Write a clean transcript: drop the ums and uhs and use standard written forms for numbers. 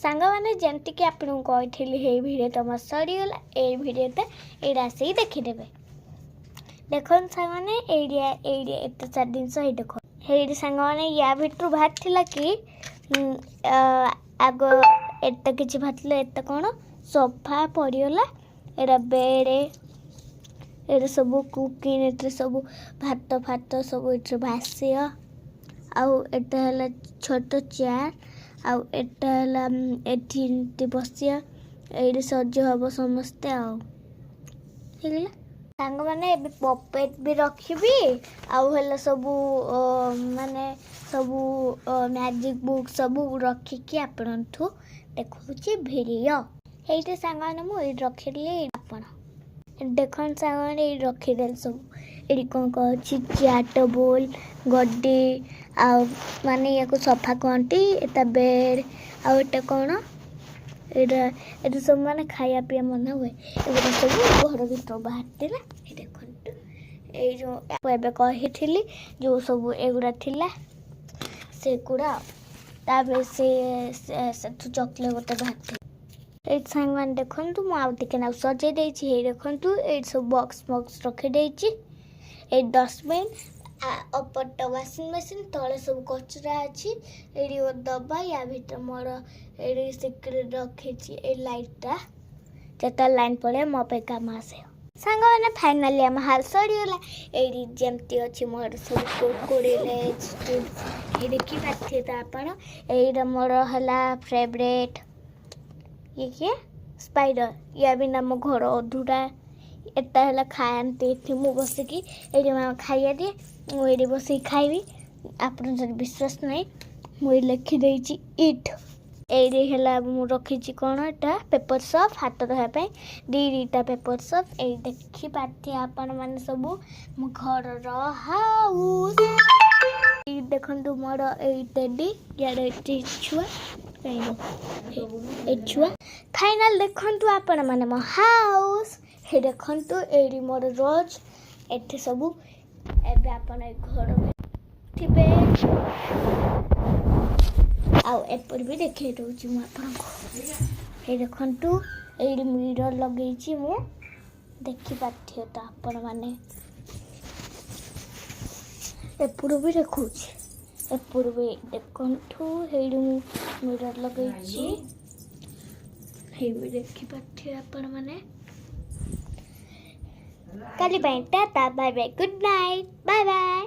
सांग मैंने जमती कि आपको कही हे भिडियो तुम सरीगला ये भिडियोटा ये आसिक देखीदे देख सांग मैंने एत सारा जिनस देख ये सांग मैंने या भितर बाहर कि आग एत कि बाहर एत कौन सोफा पड़गला एटा बेड ये सब कुकिंग ये सब भात फात सब ये भाष्य आउटा है छोट चेयर आउटा है बसिया ये सज हम समस्ते आगला सांग मैंने पपेट भी रखी आउ सब माने सब मैजिक बुक सब रखिकी आपण देखा भिडियो ये सांग मैंने मुझे रखी आप देख सांग मैंने रखीदे सब ये कौन कह चैट बोल गड्डी माने या सफा कहती एटा बेड आउटा कौन ये सब माने खाया पीया मन हुए ये सब घर भर बाहर देखु ये जो कही जो सब एगुड़ा थिला से गुड़ा से चॉकलेट गोटे बाहर ये सांग मैंने देखु मुझे ना सजे देखु ये सब बॉक्स बॉक्स रखीदे ये डस्टबिन अपरटा वाशिंग मशीन तले सब कचरा अच्छी ये दबा या भीतर मोर ये सिक्रेट रखी ये लाइटा जो लाइन पड़े मो पे काम आसे सांग मैंने फाइनाली आम हाल सरीगला ये जमती अच्छी मोर सब कुरकुरे ये देखी पारे तो आपण ये मोर है फेवरेट ये किए स्पाइडर या बिना मो घर अधूरा एटा है खाती मु बसिकी ये खाइया दिए मुझे बस खाइबी आप विश्वास नहीं मुझे लिखिदे इट ये रखी कौन एटा पेपर सफ हाथ रहा दीटा पेपर सफ ये देखी पारे आपण मैंने सब मो घर हाउस देखु मोर टेडी याडे छुआ छुआ फाइनाल देखु आपण मैंने मो हाउस ये देखु ये मोर रोज एठी सब एबे आपण घर में थिबे आउ एपर भी देखे दउची मु आपण को ये देखु ये मिरर लगेची मु देखि पाथियो तो आपण माने एपर भी देखुची एपर भी देखु हे मिरर लगेची हे भी देखि पाथियो आपण माने काली ta-ta bye bye good night bye bye.